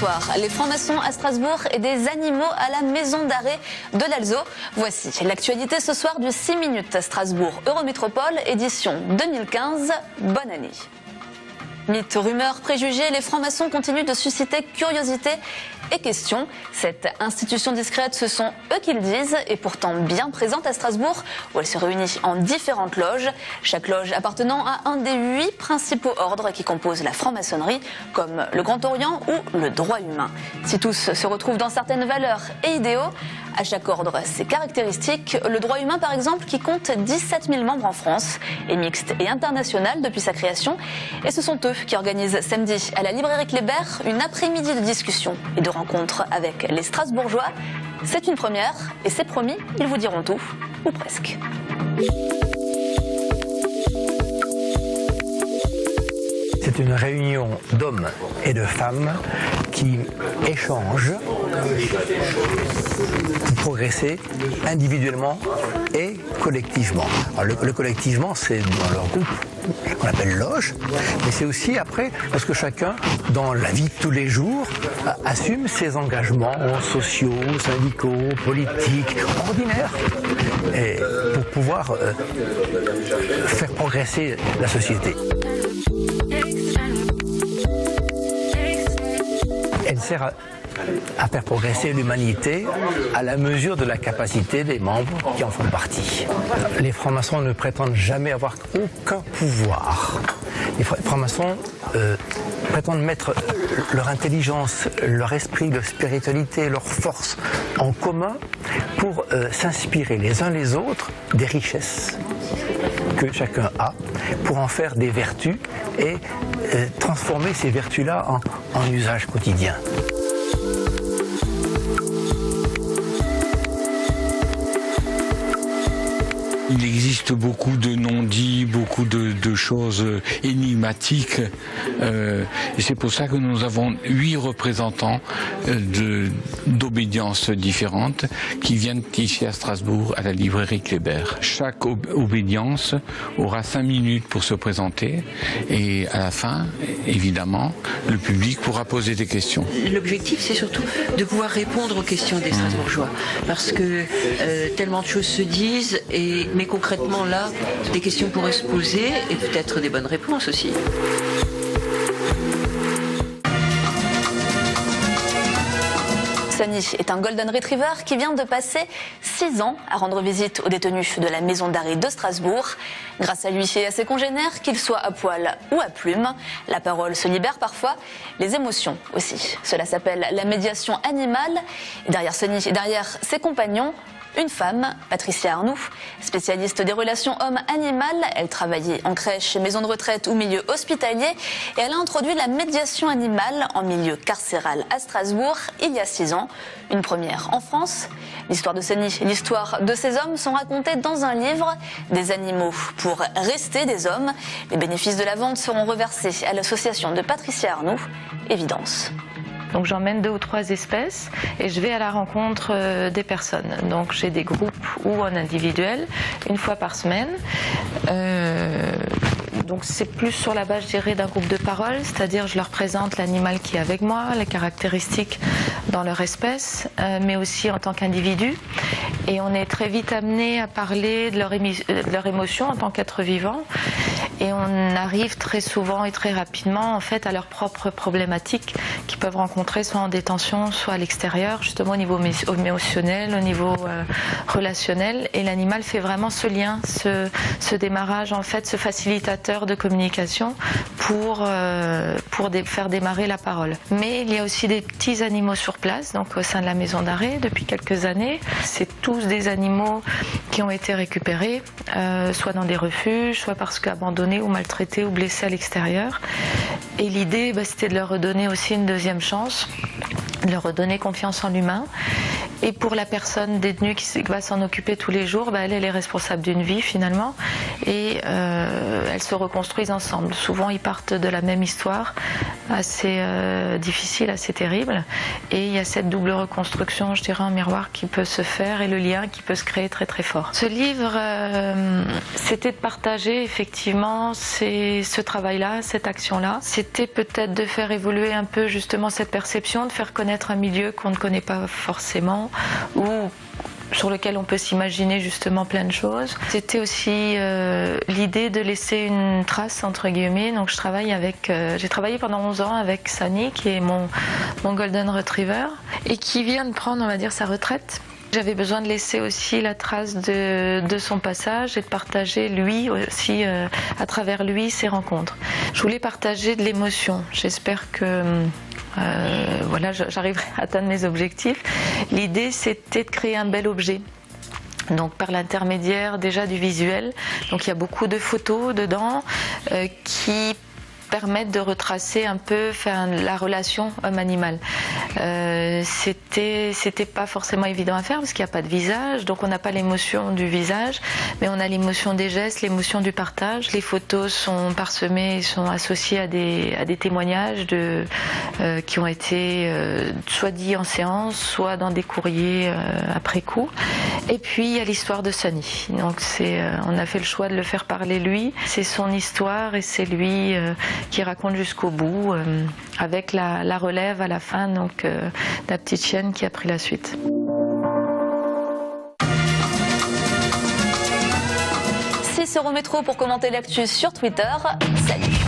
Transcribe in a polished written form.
soir, les francs-maçons à Strasbourg et des animaux à la maison d'arrêt de l'Alzo. Voici l'actualité ce soir du 6 minutes Strasbourg Eurométropole, édition 2015. Bonne année. Mythes, rumeurs, préjugés, les francs-maçons continuent de susciter curiosité et questions. Cette institution discrète, ce sont eux qui le disent, et pourtant bien présente à Strasbourg, où elle se réunit en différentes loges. Chaque loge appartenant à un des 8 principaux ordres qui composent la franc-maçonnerie, comme le Grand Orient ou le droit humain. Si tous se retrouvent dans certaines valeurs et idéaux, à chaque ordre ses caractéristiques. Le droit humain, par exemple, qui compte 17 000 membres en France, est mixte et international depuis sa création. Et ce sont eux qui organisent samedi à la librairie Kléber une après-midi de discussion et de rencontres avec les Strasbourgeois. C'est une première et c'est promis, ils vous diront tout, ou presque. C'est une réunion d'hommes et de femmes qui échangent pour progresser individuellement et collectivement. Alors le collectivement, c'est dans leur groupe qu'on appelle loge, mais c'est aussi après parce que chacun, dans la vie de tous les jours, assume ses engagements sociaux, syndicaux, politiques, ordinaires, et pour pouvoir faire progresser la société. Elle sert à faire progresser l'humanité à la mesure de la capacité des membres qui en font partie. Les francs-maçons ne prétendent jamais avoir aucun pouvoir. Les francs-maçons prétendent mettre leur intelligence, leur esprit, leur spiritualité, leur force en commun pour s'inspirer les uns les autres des richesses que chacun a, pour en faire des vertus et transformer ces vertus-là en usage quotidien. Il existe beaucoup de non-dits, beaucoup de choses énigmatiques. Et c'est pour ça que nous avons 8 représentants d'obédiences différentes qui viennent ici à Strasbourg, à la librairie Kléber. Chaque obédience aura 5 minutes pour se présenter. Et à la fin, évidemment, le public pourra poser des questions. L'objectif, c'est surtout de pouvoir répondre aux questions des Strasbourgeois. Parce que tellement de choses se disent, mais concrètement là, des questions pourraient se poser et peut-être des bonnes réponses aussi. Sunny est un Golden Retriever qui vient de passer 6 ans à rendre visite aux détenus de la maison d'arrêt de Strasbourg. Grâce à lui et à ses congénères, qu'ils soient à poil ou à plume, la parole se libère parfois, les émotions aussi. Cela s'appelle la médiation animale. Et derrière Sunny et derrière ses compagnons, une femme, Patricia Arnoux, spécialiste des relations homme-animal. Elle travaillait en crèche, maison de retraite ou milieu hospitalier et elle a introduit la médiation animale en milieu carcéral à Strasbourg il y a 6 ans. Une première en France. L'histoire de Sunny et l'histoire de ces hommes sont racontées dans un livre, Des animaux pour rester des hommes. Les bénéfices de la vente seront reversés à l'association de Patricia Arnoux, Évidence. Donc j'emmène 2 ou 3 espèces et je vais à la rencontre des personnes. Donc j'ai des groupes ou en individuel, une fois par semaine. Donc c'est plus sur la base, je dirais, d'un groupe de parole, c'est-à-dire je leur présente l'animal qui est avec moi, les caractéristiques dans leur espèce, mais aussi en tant qu'individu. Et on est très vite amené à parler de leur émotion en tant qu'être vivant. Et on arrive très souvent et très rapidement en fait à leurs propres problématiques qu'ils peuvent rencontrer soit en détention, soit à l'extérieur, justement au niveau émotionnel, au niveau relationnel. Et l'animal fait vraiment ce lien, ce démarrage en fait, ce facilitateur de communication pour faire démarrer la parole. Mais il y a aussi des petits animaux sur place, donc au sein de la maison d'arrêt depuis quelques années. C'est tous des animaux qui ont été récupérés, soit dans des refuges, soit parce qu'abandonnés ou maltraités ou blessés à l'extérieur. Et l'idée, c'était de leur redonner aussi une deuxième chance, de leur redonner confiance en l'humain Et pour la personne détenue qui va s'en occuper tous les jours, elle est responsable d'une vie finalement, et elles se reconstruisent ensemble. Souvent ils partent de la même histoire, assez difficile, assez terrible, et il y a cette double reconstruction, je dirais, en miroir qui peut se faire, et le lien qui peut se créer très très fort. Ce livre, c'était de partager effectivement ce travail-là, cette action-là. C'était peut-être de faire évoluer un peu justement cette perception, de faire connaître un milieu qu'on ne connaît pas forcément, ou sur lequel on peut s'imaginer justement plein de choses. C'était aussi l'idée de laisser une trace entre guillemets. Donc j'ai travaillé pendant 11 ans avec Sunny, qui est mon Golden Retriever, et qui vient de prendre, on va dire, sa retraite. J'avais besoin de laisser aussi la trace de son passage et de partager lui aussi, à travers lui, ses rencontres. Je voulais partager de l'émotion. J'espère que voilà, j'arriverai à atteindre mes objectifs. L'idée, c'était de créer un bel objet. Donc par l'intermédiaire déjà du visuel. Donc il y a beaucoup de photos dedans qui permettent de retracer un peu la relation homme-animal. C'était pas forcément évident à faire parce qu'il n'y a pas de visage, donc on n'a pas l'émotion du visage, mais on a l'émotion des gestes, l'émotion du partage. Les photos sont parsemées, sont associées à des témoignages qui ont été soit dits en séance, soit dans des courriers après coup. Et puis il y a l'histoire de Sunny. Donc on a fait le choix de le faire parler lui. C'est son histoire et c'est lui qui raconte jusqu'au bout, avec la relève à la fin, donc la petite chienne qui a pris la suite. 6 Eurométro pour commenter l'actu sur Twitter. Salut!